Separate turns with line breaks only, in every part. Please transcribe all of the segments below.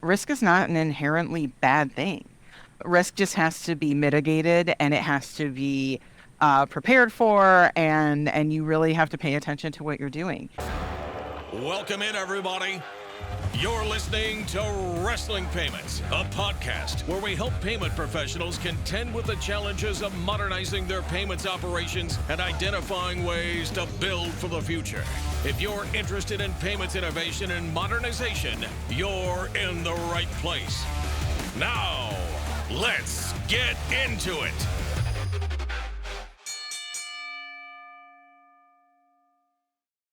risk is not an inherently bad thing. Risk just has to be mitigated, and it has to be prepared for, and you really have to pay attention to what you're doing.
Welcome in, everybody. You're listening to Wrestling Payments, a podcast where we help payment professionals contend with the challenges of modernizing their payments operations and identifying ways to build for the future. If you're interested in payments innovation and modernization, you're in the right place. Now, let's get into it.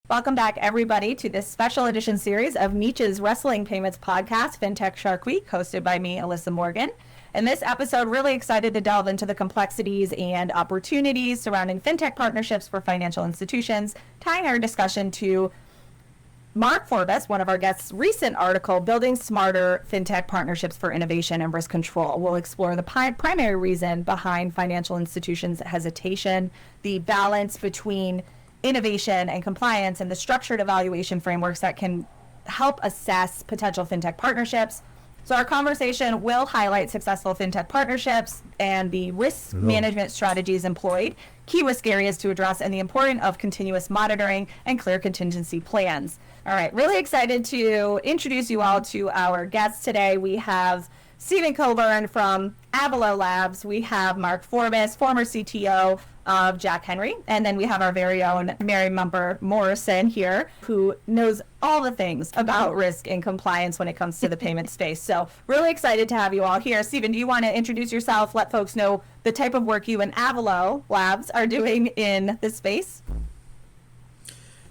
Welcome back, everybody, to this special edition series of Meech's Wrestling Payments podcast, FinTech Shark Week, hosted by me, Elyssa Morgan. In this episode, really excited to delve into the complexities and opportunities surrounding FinTech partnerships for financial institutions, tying our discussion to Mark Forbis, one of our guests' recent article, Building Smarter FinTech Partnerships for Innovation and Risk Control. We'll explore the primary reason behind financial institutions' hesitation, the balance between innovation and compliance, and the structured evaluation frameworks that can help assess potential FinTech partnerships. So our conversation will highlight successful FinTech partnerships and the risk management strategies employed, key risk areas to address, and the importance of continuous monitoring and clear contingency plans. All right, really excited to introduce you all to our guests today. We have Stephen Coburn from Avalo Labs. We have Mark Forbis, former CTO of Jack Henry. And then we have our very own Mary Mumper Morrison here, who knows all the things about risk and compliance when it comes to the payment space. So really excited to have you all here. Stephen, do you want to introduce yourself, let folks know the type of work you and Avalo Labs are doing in this space?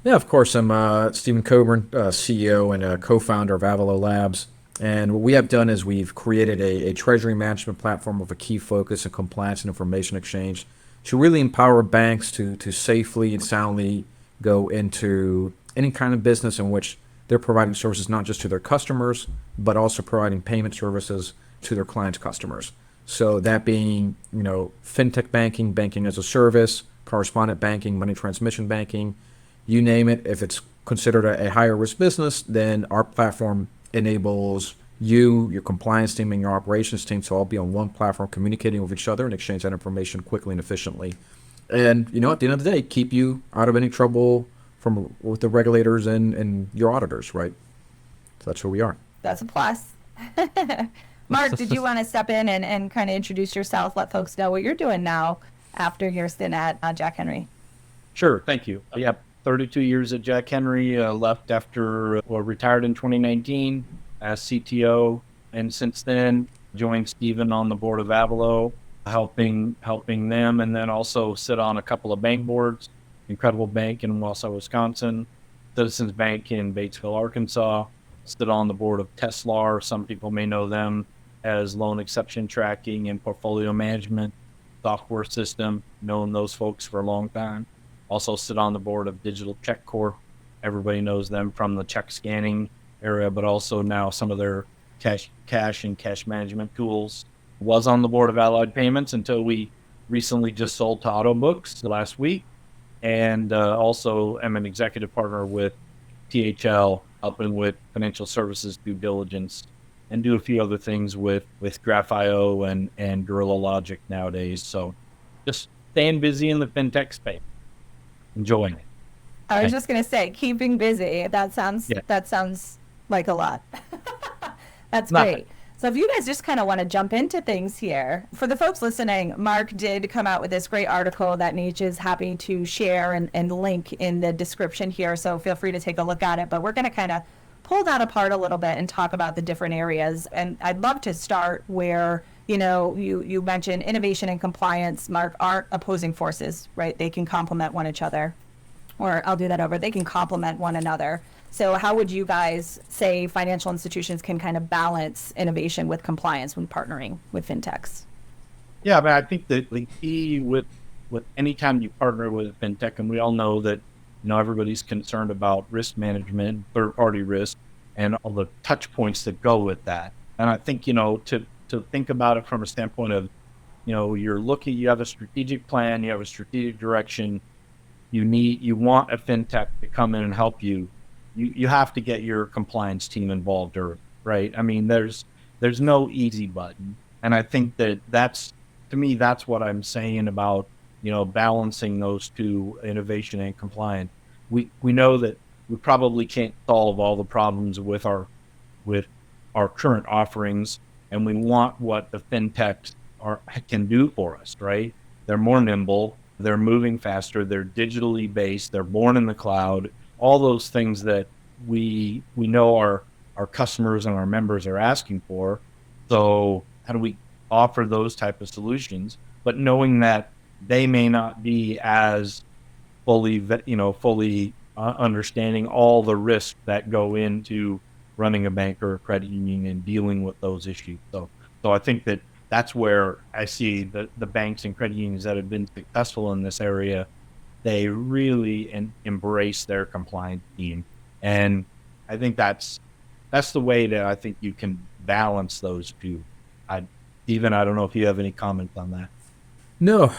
Yeah, of course. I'm Stephen Coburn, CEO and co-founder of Avalo Labs. And what we have done is we've created a treasury management platform with a key focus on compliance and information exchange to really empower banks to safely and soundly go into any kind of business in which they're providing services not just to their customers, but also providing payment services to their clients' customers. So that being, FinTech banking, banking as a service, correspondent banking, money transmission banking, you name it. If it's considered a higher risk business, then our platform enables you, your compliance team, and your operations team to all be on one platform, communicating with each other and exchange that information quickly and efficiently. And, at the end of the day, keep you out of any trouble with the regulators and your auditors, right? So that's where we are.
That's a plus. Mark, did you want to step in and kind of introduce yourself, let folks know what you're doing now after your stint at Jack Henry?
Sure, thank you. 32 years at Jack Henry, left after, retired in 2019 as CTO, and since then joined Stephen on the board of Avalo, helping them, and then also sit on a couple of bank boards, Incredible Bank in Wausau, Wisconsin, Citizens Bank in Batesville, Arkansas, sit on the board of Teslar. Some people may know them as loan exception tracking and portfolio management software system, known those folks for a long time. Also sit on the board of Digital Check Corp. Everybody knows them from the check scanning area, but also now some of their cash and cash management tools. Was on the board of Allied Payments until we recently just sold to Autobooks last week. And also am an executive partner with THL, helping with financial services due diligence, and do a few other things with Graph.io and Gorilla Logic nowadays. So just staying busy in the FinTech space. Enjoying it.
I was just going to say, keeping busy. That sounds like a lot. That's great. So if you guys just kind of want to jump into things here, for the folks listening, Mark did come out with this great article that Meech is happy to share and link in the description here. So feel free to take a look at it. But we're going to kind of pull that apart a little bit and talk about the different areas. And I'd love to start where you mentioned innovation and compliance, Mark, aren't opposing forces, right? They can complement one another. Or I'll do that over. They can complement one another. So how would you guys say financial institutions can kind of balance innovation with compliance when partnering with FinTechs?
Yeah, but I think that the key with any time you partner with a FinTech, and we all know that everybody's concerned about risk management, third-party risk, and all the touch points that go with that. And I think to think about it from a standpoint of, you have a strategic plan, you have a strategic direction, you want a FinTech to come in and help you. You have to get your compliance team involved, or right? I mean, there's no easy button. And I think that's, to me, that's what I'm saying about, balancing those two, innovation and compliance. We know that we probably can't solve all the problems with our current offerings, and we want what the fintechs can do for us, right? They're more nimble, they're moving faster, they're digitally based, they're born in the cloud, all those things that we know our customers and our members are asking for. So how do we offer those type of solutions, but knowing that they may not be as fully understanding all the risks that go into running a bank or a credit union and dealing with those issues. So I think that's where I see the banks and credit unions that have been successful in this area. They really embrace their compliance team, and I think that's the way that I think you can balance those two. Stephen, I don't know if you have any comments on that.
No.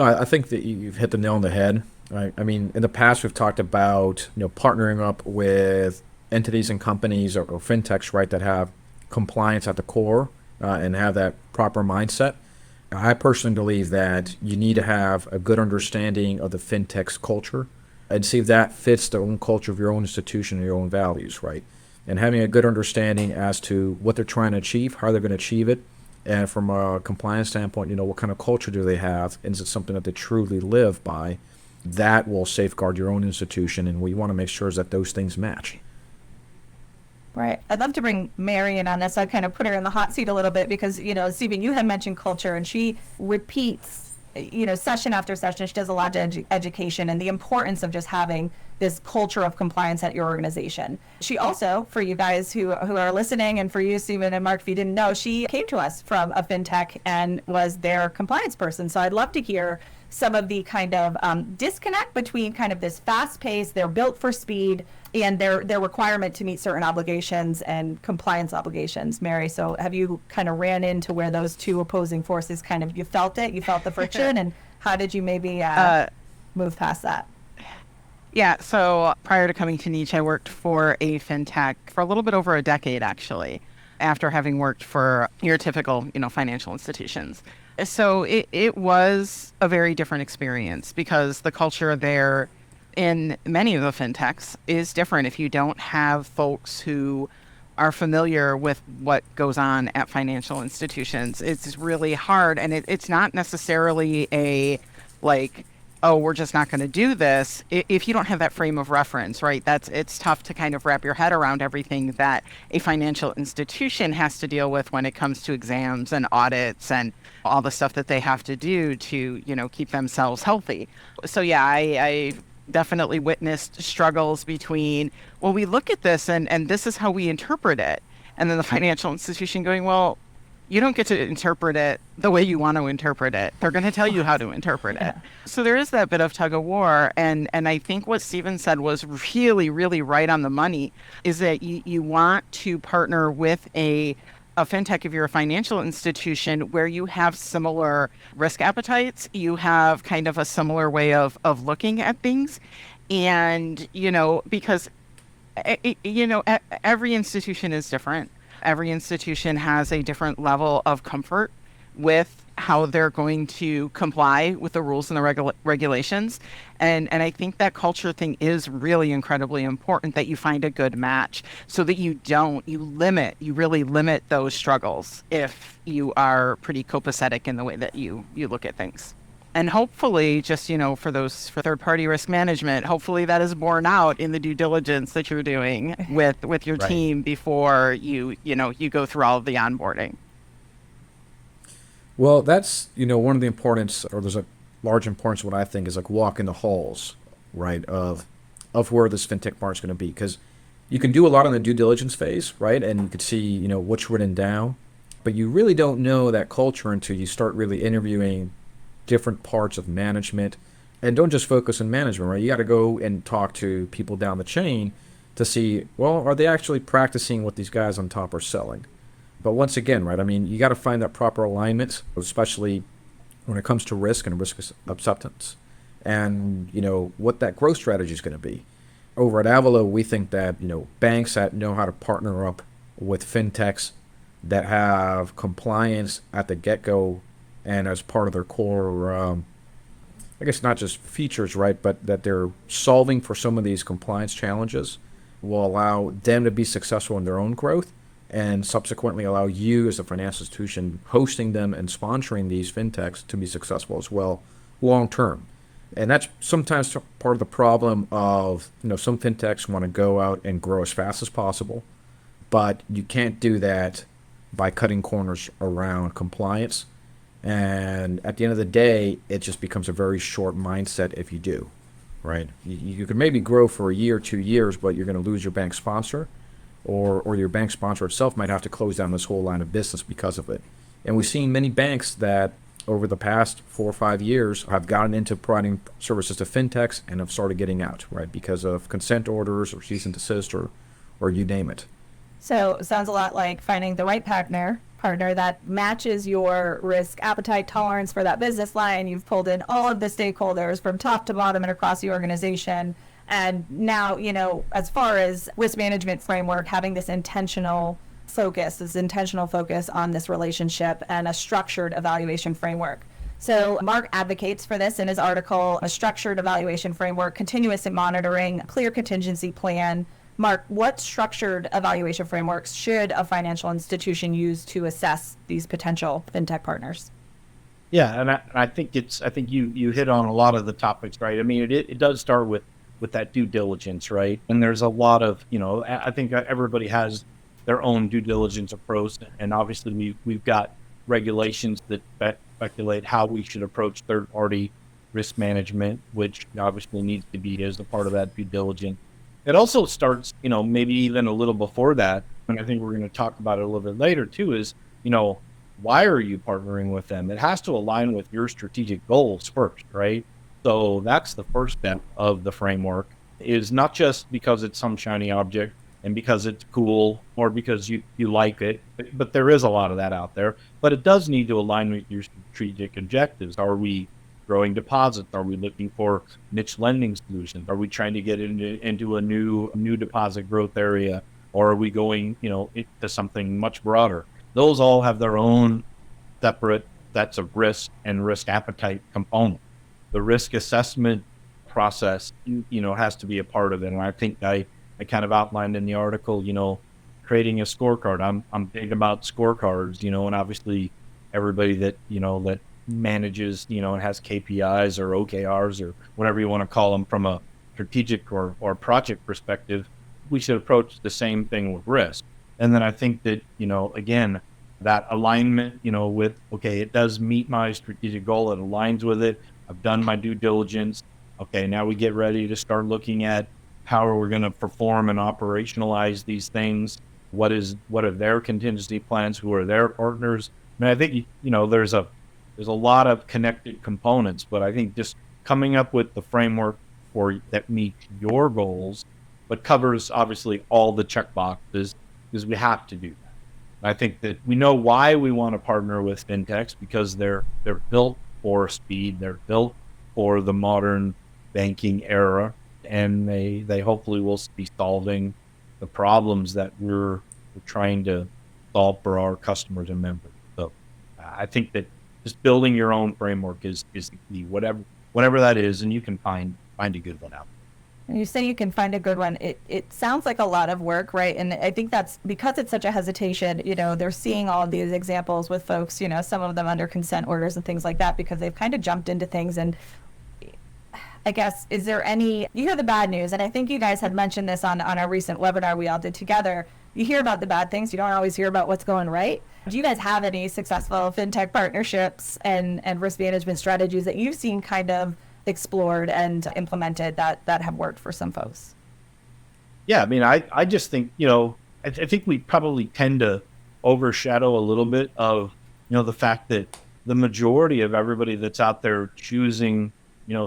I think that you've hit the nail on the head. Right? I mean, in the past, we've talked about partnering up with entities and companies or fintechs, right, that have compliance at the core and have that proper mindset. I personally believe that you need to have a good understanding of the fintech's culture and see if that fits the own culture of your own institution and your own values, right? And having a good understanding as to what they're trying to achieve, how they're going to achieve it, and from a compliance standpoint, what kind of culture do they have, and is it something that they truly live by? That will safeguard your own institution, and we want to make sure that those things match.
Right. I'd love to bring Mary in on this. I'd kind of put her in the hot seat a little bit because, Stephen, you had mentioned culture, and she repeats, session after session. She does a lot of education and the importance of just having this culture of compliance at your organization. She also, for you guys who are listening, and for you, Stephen and Mark, if you didn't know, she came to us from a fintech and was their compliance person. So I'd love to hear some of the kind of disconnect between kind of this fast pace, they're built for speed, and their requirement to meet certain obligations and compliance obligations. Mary, so have you kind of ran into where those two opposing forces you felt the friction, and how did you maybe move past that?
Yeah, so prior to coming to Niche, I worked for a fintech for a little bit over a decade, actually, after having worked for your typical, financial institutions. So it was a very different experience because the culture there in many of the fintechs is different. If you don't have folks who are familiar with what goes on at financial institutions, it's really hard. And it's not necessarily oh, we're just not going to do this. If you don't have that frame of reference, right, it's tough to kind of wrap your head around everything that a financial institution has to deal with when it comes to exams and audits and all the stuff that they have to do to, keep themselves healthy. So yeah, I definitely witnessed struggles between, well, we look at this and this is how we interpret it. And then the financial institution going, well, you don't get to interpret it the way you want to interpret it. They're going to tell you how to interpret it. So there is that bit of tug of war. And I think what Stephen said was really, really right on the money, is that you want to partner with a fintech if you're a financial institution where you have similar risk appetites, you have kind of a similar way of looking at things. And, because, every institution is different. Every institution has a different level of comfort with how they're going to comply with the rules and the regulations. And I think that culture thing is really incredibly important, that you find a good match so that you really limit those struggles if you are pretty copacetic in the way that you look at things. And hopefully, just, for third-party risk management, hopefully that is borne out in the due diligence that you're doing with your team before you go through all of the onboarding.
Well, that's, one of the importance, or there's a large importance, what I think is walking the halls, right, of where this fintech part is going to be. Because you can do a lot on the due diligence phase, right, and you could see, what's written down, but you really don't know that culture until you start really interviewing different parts of management. And don't just focus on management, right? You got to go and talk to people down the chain to see, well, are they actually practicing what these guys on top are selling? But once again, right, I mean, you got to find that proper alignment, especially when it comes to risk and risk acceptance, and, what that growth strategy is going to be. Over at Avalo, we think that, banks that know how to partner up with FinTechs that have compliance at the get-go and as part of their core, I guess not just features, right, but that they're solving for some of these compliance challenges will allow them to be successful in their own growth and subsequently allow you as a financial institution hosting them and sponsoring these FinTechs to be successful as well long term. And that's sometimes part of the problem of, some FinTechs want to go out and grow as fast as possible, but you can't do that by cutting corners around compliance. And at the end of the day, it just becomes a very short mindset if you do, right? You could maybe grow for a year, 2 years, but you're going to lose your bank sponsor, or your bank sponsor itself might have to close down this whole line of business because of it. And we've seen many banks that over the past 4 or 5 years have gotten into providing services to FinTechs and have started getting out, right, because of consent orders or cease and desist or you name it.
So it sounds a lot like finding the right partner that matches your risk appetite tolerance for that business line. You've pulled in all of the stakeholders from top to bottom and across the organization. And now, as far as risk management framework, having this intentional focus on this relationship and a structured evaluation framework. So Mark advocates for this in his article, a structured evaluation framework, continuous monitoring, clear contingency plan. Mark, what structured evaluation frameworks should a financial institution use to assess these potential FinTech partners?
Yeah, and I think you hit on a lot of the topics, right? I mean, it does start with that due diligence, right? And there's a lot of, I think everybody has their own due diligence approach, and obviously we've got regulations that speculate how we should approach third-party risk management, which obviously needs to be as a part of that due diligence. It also starts, maybe even a little before that, and I think we're going to talk about it a little bit later too, is, why are you partnering with them? It has to align with your strategic goals first, right? So that's the first step of the framework, is not just because it's some shiny object and because it's cool or because you like it, but there is a lot of that out there. But it does need to align with your strategic objectives. Are we growing deposits? Are we looking for niche lending solutions? Are we trying to get into a new deposit growth area? Or are we going, into something much broader? Those all have their own separate sets of risk and risk appetite component. The risk assessment process, has to be a part of it. And I think I kind of outlined in the article, creating a scorecard. I'm big about scorecards, and obviously everybody that, that manages, and has KPIs or OKRs or whatever you want to call them from a strategic or project perspective, we should approach the same thing with risk. And then I think that, again, that alignment, with, okay, it does meet my strategic goal. It aligns with it. I've done my due diligence. Okay, now we get ready to start looking at how are we going to perform and operationalize these things? What are their contingency plans? Who are their partners? I mean, I think, there's a lot of connected components, but I think just coming up with the framework that meets your goals, but covers obviously all the check boxes, because we have to do that. And I think that we know why we want to partner with FinTechs, because they're built for speed, they're built for the modern banking era, and they hopefully will be solving the problems that we're trying to solve for our customers and members. So I think that just building your own framework is the key, whatever that is, and you can find a good one out.
And you say you can find a good one. It sounds like a lot of work, right? And I think that's because it's such a hesitation, they're seeing all of these examples with folks, some of them under consent orders and things like that, because they've kind of jumped into things. And I guess, is there you hear the bad news, and I think you guys had mentioned this on our recent webinar we all did together. You hear about the bad things, you don't always hear about what's going right. Do you guys have any successful FinTech partnerships and risk management strategies that you've seen kind of explored and implemented that have worked for some folks?
Yeah, I mean, I just think, I think we probably tend to overshadow a little bit of, the fact that the majority of everybody that's out there choosing,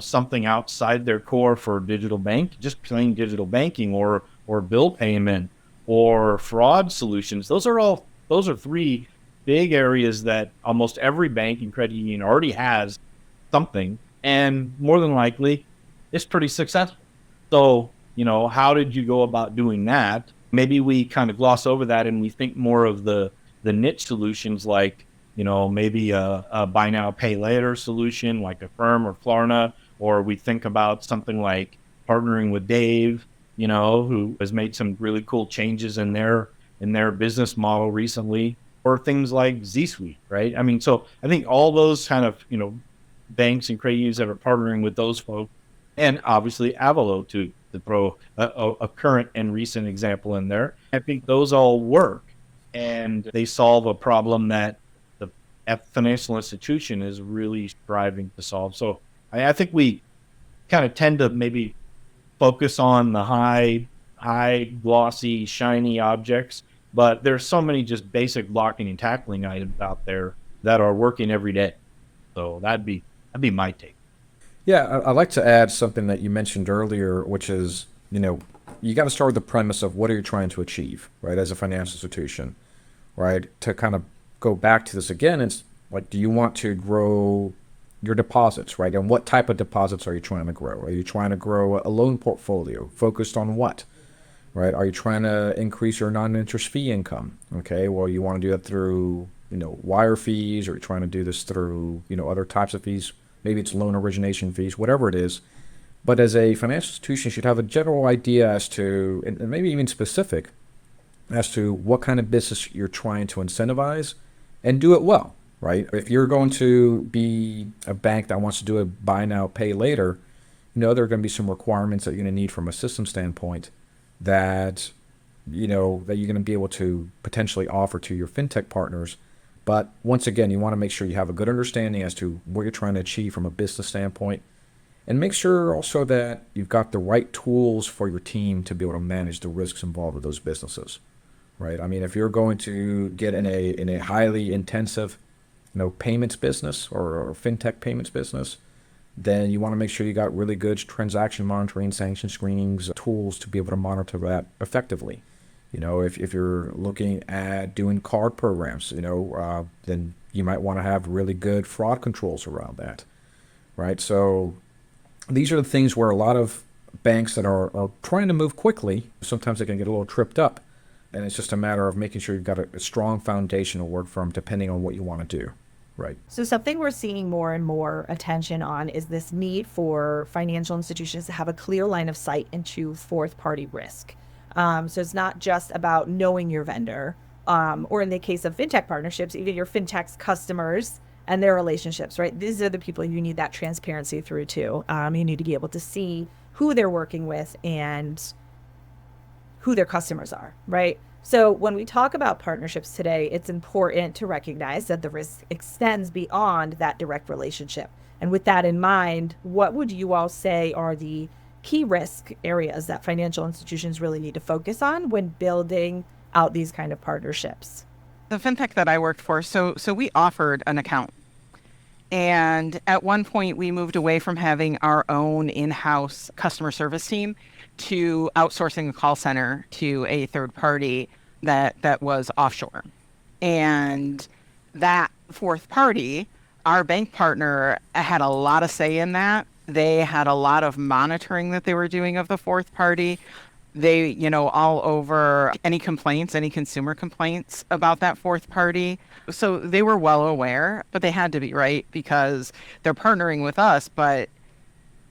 something outside their core for digital bank, just plain digital banking or bill payment or fraud solutions. Those are three big areas that almost every bank and credit union already has something, and more than likely it's pretty successful. So, how did you go about doing that? maybe we kind of gloss over that and we think more of the niche solutions like, maybe a buy now, pay later solution like Affirm or Klarna, or we think about something like partnering with Dave, who has made some really cool changes in their business model recently, or things like Z Suite, right? I mean, so I think all those kind of, banks and credit unions that are partnering with those folks, and obviously Avalo to throw a current and recent example in there. I think those all work, and they solve a problem that the financial institution is really striving to solve. So I think we kind of tend to maybe focus on the high glossy, shiny objects, but there's so many just basic blocking and tackling items out there that are working every day. So that'd be my take.
Yeah, I'd like to add something that you mentioned earlier, which is, you got to start with the premise of what are you trying to achieve, right, as a financial institution, right? To kind of go back to this again, it's like, do you want to grow your deposits, right? And what type of deposits are you trying to grow? Are you trying to grow a loan portfolio focused on what, right? Are you trying to increase your non-interest fee income? Okay, well, you want to do that through, wire fees, or you're trying to do this through, other types of fees. Maybe it's loan origination fees, whatever it is. But as a financial institution, you should have a general idea as to, and maybe even specific, as to what kind of business you're trying to incentivize and do it well, right? If you're going to be a bank that wants to do a buy now, pay later, there are going to be some requirements that you're going to need from a system standpoint that, that you're going to be able to potentially offer to your FinTech partners. But once again, you want to make sure you have a good understanding as to what you're trying to achieve from a business standpoint. And make sure also that you've got the right tools for your team to be able to manage the risks involved with those businesses, right? I mean, if you're going to get in a highly intensive, payments business or FinTech payments business, then you want to make sure you got really good transaction monitoring, sanction screenings, tools to be able to monitor that effectively. If you're looking at doing card programs, then you might want to have really good fraud controls around that, right? So these are the things where a lot of banks that are trying to move quickly, sometimes they can get a little tripped up. And it's just a matter of making sure you've got a strong foundation to work from depending on what you want to do, right?
So something we're seeing more and more attention on is this need for financial institutions to have a clear line of sight into fourth-party risk. So it's not just about knowing your vendor, or in the case of FinTech partnerships, even your FinTechs customers and their relationships, right? These are the people you need that transparency through too. You need to be able to see who they're working with and who their customers are, right? So when we talk about partnerships today, it's important to recognize that the risk extends beyond that direct relationship. And with that in mind, what would you all say are the key risk areas that financial institutions really need to focus on when building out these kind of partnerships?
The FinTech that I worked for, so we offered an account. And at one point, we moved away from having our own in-house customer service team to outsourcing a call center to a third party that was offshore. And that fourth party, our bank partner, had a lot of say in that. They had a lot of monitoring that they were doing of the fourth party. They, all over any complaints, any consumer complaints about that fourth party. So they were well aware, but they had to be, right? Because they're partnering with us, but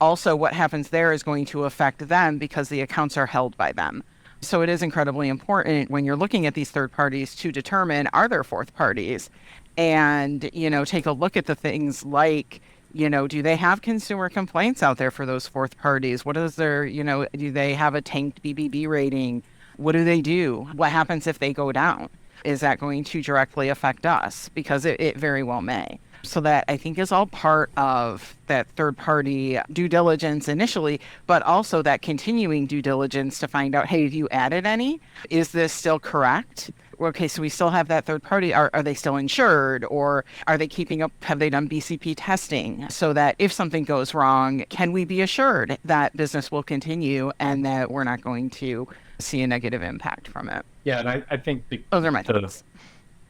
also what happens there is going to affect them because the accounts are held by them. So it is incredibly important when you're looking at these third parties to determine, are there fourth parties? And, take a look at the things like, do they have consumer complaints out there for those fourth parties? What is their, do they have a tanked BBB rating? What do they do? What happens if they go down? Is that going to directly affect us? Because it very well may. So that I think is all part of that third party due diligence initially, but also that continuing due diligence to find out, hey, have you added any? Is this still correct? Okay, so we still have that third party. Are they still insured, or are they keeping up? Have they done BCP testing so that if something goes wrong, can we be assured that business will continue and that we're not going to see a negative impact from it?
Yeah, and I think
those are my thoughts.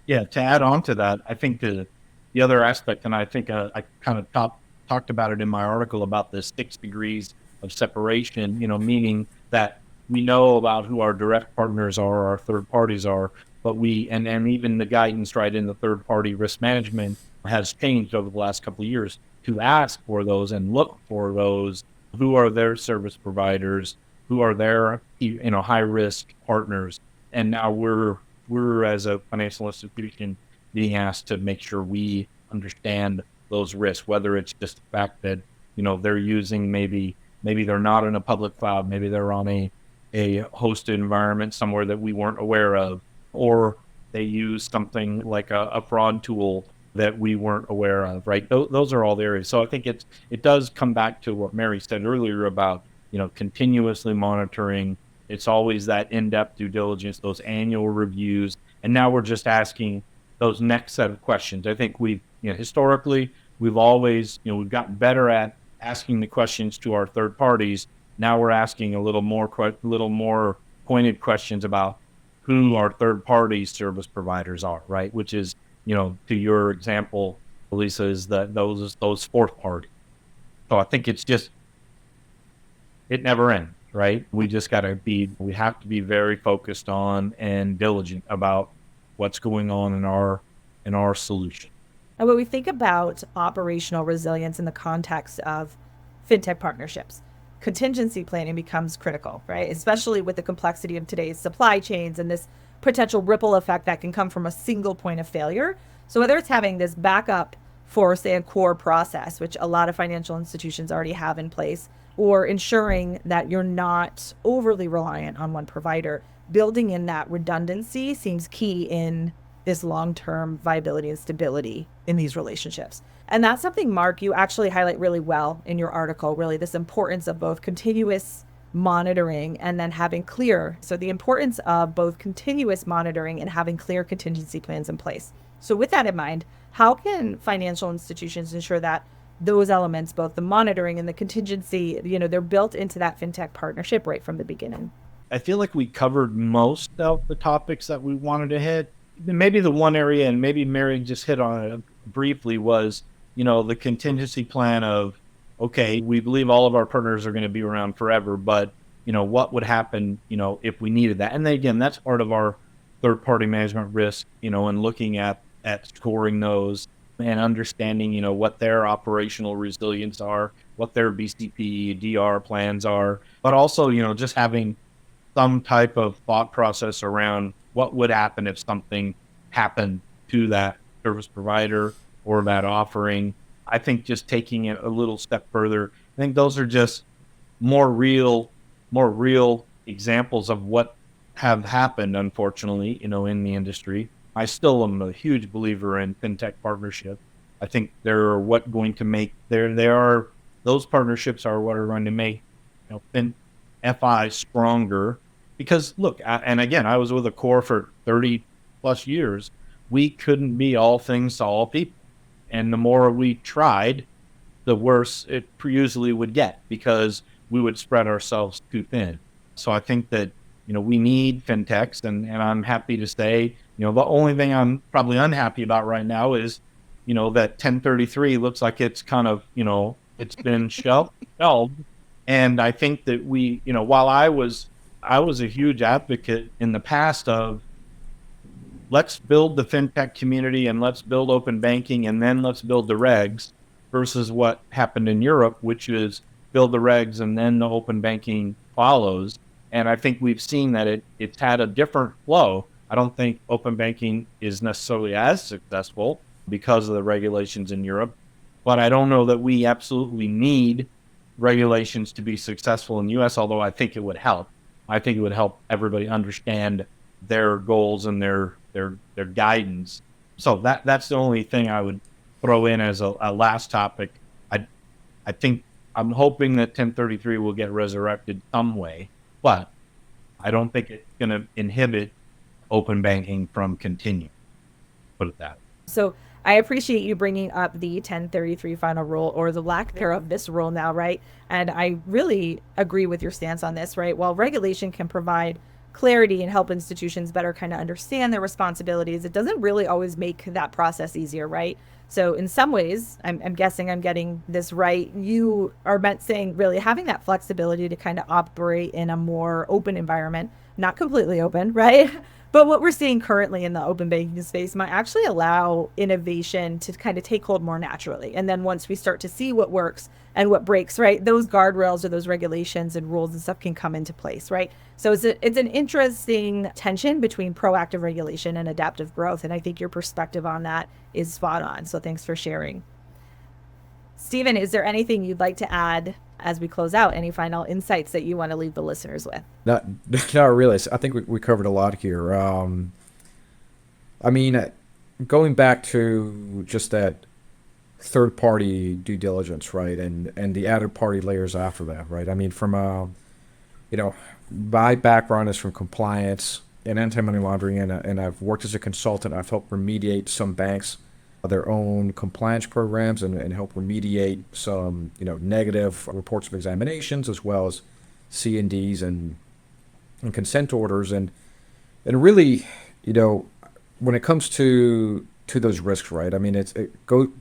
Yeah, to add on to that, I think the other aspect, and I think I kind of talked about it in my article about the 6 degrees of separation, meaning that we know about who our direct partners are, our third parties are, but and even the guidance right in the third party risk management has changed over the last couple of years to ask for those and look for those. Who are their service providers? Who are their high risk partners? And now we're as a financial institution being asked to make sure we understand those risks, whether it's just the fact that they're using maybe they're not in a public cloud, maybe they're on a hosted environment somewhere that we weren't aware of, or they use something like a fraud tool that we weren't aware of, right? Those are all the areas. So I think it does come back to what Mary said earlier about continuously monitoring. It's always that in-depth due diligence, those annual reviews, and now we're just asking those next set of questions. I think we've historically we've always we've gotten better at asking the questions to our third parties. Now we're asking a little more pointed questions about who our third party service providers are, right? Which is, to your example, Elyssa, is that those fourth party. So I think it never ends, right? We have to be very focused on and diligent about what's going on in our solution.
And when we think about operational resilience in the context of fintech partnerships, contingency planning becomes critical, right? Especially with the complexity of today's supply chains and this potential ripple effect that can come from a single point of failure. So whether it's having this backup for, say, a core process, which a lot of financial institutions already have in place, or ensuring that you're not overly reliant on one provider, building in that redundancy seems key in this long-term viability and stability in these relationships. And that's something, Mark, you actually highlight really well in your article, really this importance of both continuous monitoring and then having clear. So the importance of both continuous monitoring and having clear contingency plans in place. So with that in mind, how can financial institutions ensure that those elements, both the monitoring and the contingency, they're built into that fintech partnership right from the beginning?
I feel like we covered most of the topics that we wanted to hit. Maybe the one area, and maybe Mary just hit on it briefly, was, the contingency plan of, okay, we believe all of our partners are going to be around forever, but, what would happen, if we needed that? And then again, that's part of our third party management risk, and looking at scoring those and understanding, what their operational resilience are, what their BCP, DR plans are, but also, just having some type of thought process around what would happen if something happened to that service provider or that offering. I think just taking it a little step further, I think those are just more real examples of what have happened, unfortunately, in the industry. I still am a huge believer in fintech partnership. I think they're those partnerships are what are going to make FI stronger. Because look, and again, I was with a core for 30 plus years. We couldn't be all things to all people. And the more we tried, the worse it usually would get, because we would spread ourselves too thin. So I think that, we need fintechs, and I'm happy to say, the only thing I'm probably unhappy about right now is, that 1033 looks like it's kind of, it's been shelved. And I think that while I was a huge advocate in the past of let's build the fintech community and let's build open banking and then let's build the regs, versus what happened in Europe, which is build the regs and then the open banking follows. And I think we've seen that it's had a different flow. I don't think open banking is necessarily as successful because of the regulations in Europe, but I don't know that we absolutely need regulations to be successful in the US, although I think it would help. I think it would help everybody understand their goals and their guidance. So that's the only thing I would throw in as a last topic. I think I'm hoping that 1033 will get resurrected some way, but I don't think it's going to inhibit open banking from continuing. Put it that way.
So I appreciate you bringing up the 1033 final rule, or the lack thereof of this rule now, right? And I really agree with your stance on this, right? While regulation can provide clarity and help institutions better kind of understand their responsibilities, it doesn't really always make that process easier, right? So in some ways, I'm guessing I'm getting this right. You are meant saying really having that flexibility to kind of operate in a more open environment, not completely open, right? But what we're seeing currently in the open banking space might actually allow innovation to kind of take hold more naturally. And then once we start to see what works and what breaks, right, those guardrails or those regulations and rules and stuff can come into place, right? So it's an interesting tension between proactive regulation and adaptive growth. And I think your perspective on that is spot on. So thanks for sharing. Stephen, is there anything you'd like to add as we close out? Any final insights that you want to leave the listeners with?
Not really. I think we covered a lot here. I mean, going back to just that third-party due diligence, right, and the added party layers after that, right? I mean, from my background is from compliance and anti-money laundering, and I've worked as a consultant. I've helped remediate some banks, their own compliance programs, and help remediate some negative reports of examinations, as well as C&Ds and consent orders, and really, when it comes to those risks, right? I mean,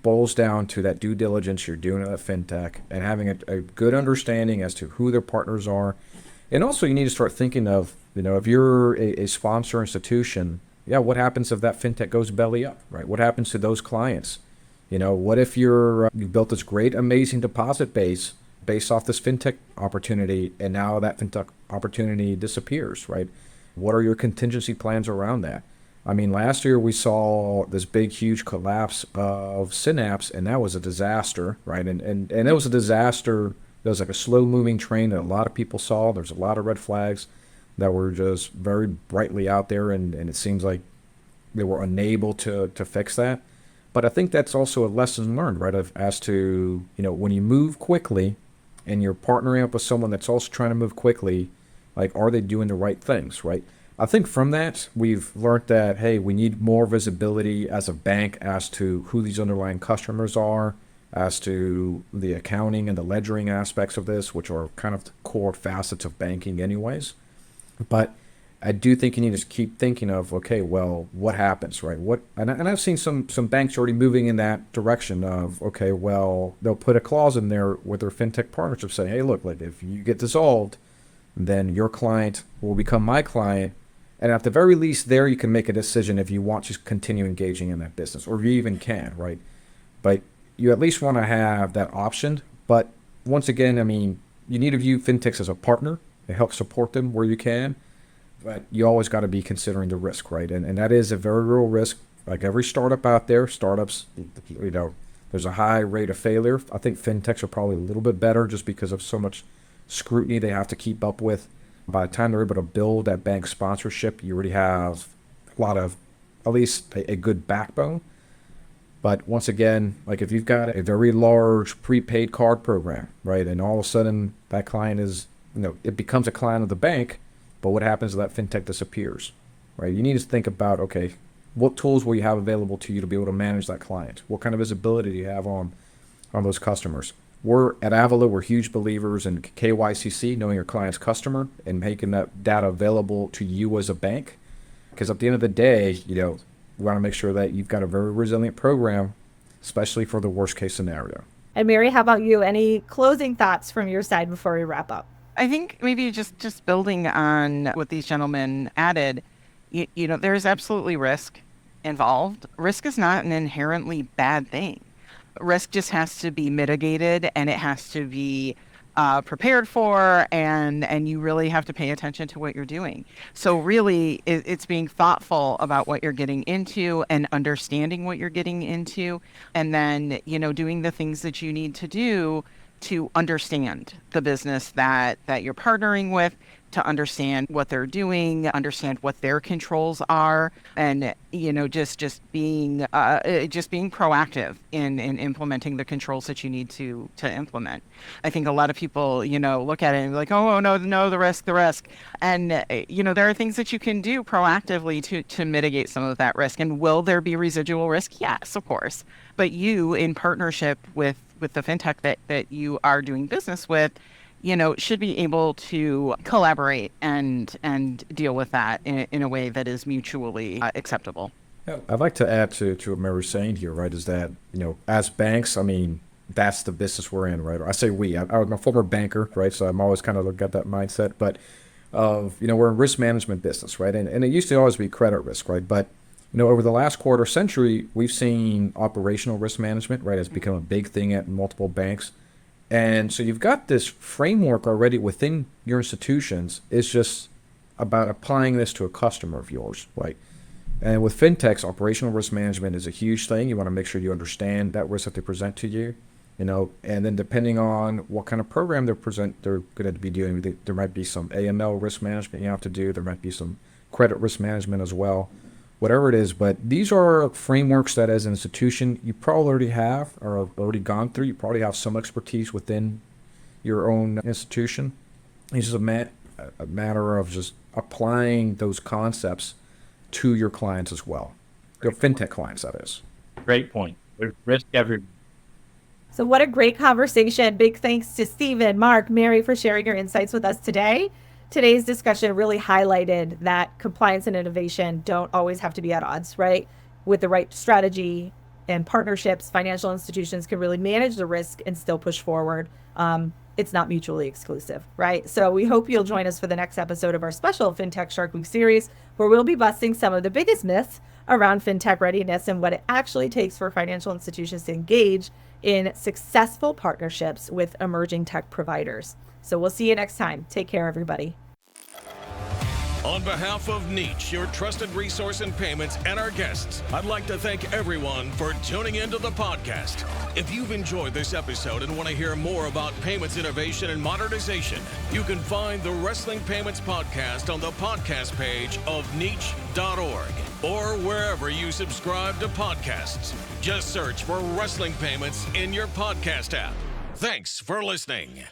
boils down to that due diligence you're doing at a fintech and having a good understanding as to who their partners are. And also, you need to start thinking of, if you're a sponsor institution, what happens if that fintech goes belly up, right? What happens to those clients? What if you built this great, amazing deposit base based off this fintech opportunity, and now that fintech opportunity disappears, right? What are your contingency plans around that? I mean, last year we saw this big, huge collapse of Synapse, and that was a disaster, right? And it was a disaster. It was like a slow-moving train that a lot of people saw. There's a lot of red flags that were just very brightly out there, and it seems like they were unable to fix that. But I think that's also a lesson learned, right, as to, when you move quickly and you're partnering up with someone that's also trying to move quickly, like, are they doing the right things, right? I think from that, we've learned that, hey, we need more visibility as a bank as to who these underlying customers are, as to the accounting and the ledgering aspects of this, which are kind of the core facets of banking anyways. But I do think you need to keep thinking of, okay, well, what happens, right? And I've seen some banks already moving in that direction of, okay, well, they'll put a clause in there with their fintech partnership saying, hey, look, like, if you get dissolved, then your client will become my client. And at the very least there, you can make a decision if you want to continue engaging in that business, or if you even can, right? But you at least want to have that option. But once again, I mean, you need to view fintechs as a partner and help support them where you can. But you always got to be considering the risk, right? And that is a very real risk. Like every startup out there, startups, there's a high rate of failure. I think fintechs are probably a little bit better just because of so much scrutiny they have to keep up with. By the time they're able to build that bank sponsorship, you already have a lot of, at least a good backbone. But once again, like if you've got a very large prepaid card program, right, and all of a sudden that client is, it becomes a client of the bank, but what happens if that fintech disappears, right? You need to think about, okay, what tools will you have available to you to be able to manage that client? What kind of visibility do you have on those customers? We're at Avalo, we're huge believers in KYCC, knowing your client's customer, and making that data available to you as a bank. Because at the end of the day, we want to make sure that you've got a very resilient program, especially for the worst case scenario.
And Mary, how about you? Any closing thoughts from your side before we wrap up?
I think maybe just building on what these gentlemen added, there's absolutely risk involved. Risk is not an inherently bad thing. Risk just has to be mitigated, and it has to be prepared for, and you really have to pay attention to what you're doing. So really, it's being thoughtful about what you're getting into and understanding what you're getting into, and then, doing the things that you need to do to understand the business that you're partnering with, to understand what they're doing, understand what their controls are, and just being proactive in implementing the controls that you need to implement. I think a lot of people look at it and be like, oh no, the risk, and there are things that you can do proactively to mitigate some of that risk. And will there be residual risk? Yes, of course. But you, in partnership with the fintech that you are doing business with, should be able to collaborate and deal with that in a way that is mutually acceptable.
Yeah, I'd like to add to what Mary's saying here, right, is that, as banks, I mean, that's the business we're in, right? Or I say we. I'm a former banker, right? So I'm always kind of got that mindset. But, we're in risk management business, right? And it used to always be credit risk, right? But, over the last quarter century, we've seen operational risk management, right, has become a big thing at multiple banks. And so you've got this framework already within your institutions. It's just about applying this to a customer of yours, right? And with FinTechs, operational risk management is a huge thing. You want to make sure you understand that risk that they present to you, and then depending on what kind of program they're going to be doing, there might be some AML risk management you have to do. There might be some credit risk management as well, whatever it is. But these are frameworks that as an institution you probably already have or have already gone through. You probably have some expertise within your own institution. It's just a matter of just applying those concepts to your clients as well. Your FinTech clients, that is.
Great point. There's risk everywhere.
So what a great conversation. Big thanks to Stephen, Mark, Mary for sharing your insights with us today. Today's discussion really highlighted that compliance and innovation don't always have to be at odds, right? With the right strategy and partnerships, financial institutions can really manage the risk and still push forward. It's not mutually exclusive, right? So we hope you'll join us for the next episode of our special FinTech Shark Week series, where we'll be busting some of the biggest myths around FinTech readiness and what it actually takes for financial institutions to engage in successful partnerships with emerging tech providers. So we'll see you next time. Take care, everybody.
On behalf of Niche, your trusted resource in payments, and our guests, I'd like to thank everyone for tuning into the podcast. If you've enjoyed this episode and want to hear more about payments innovation and modernization, you can find the Wrestling Payments Podcast on the podcast page of niche.org or wherever you subscribe to podcasts. Just search for Wrestling Payments in your podcast app. Thanks for listening.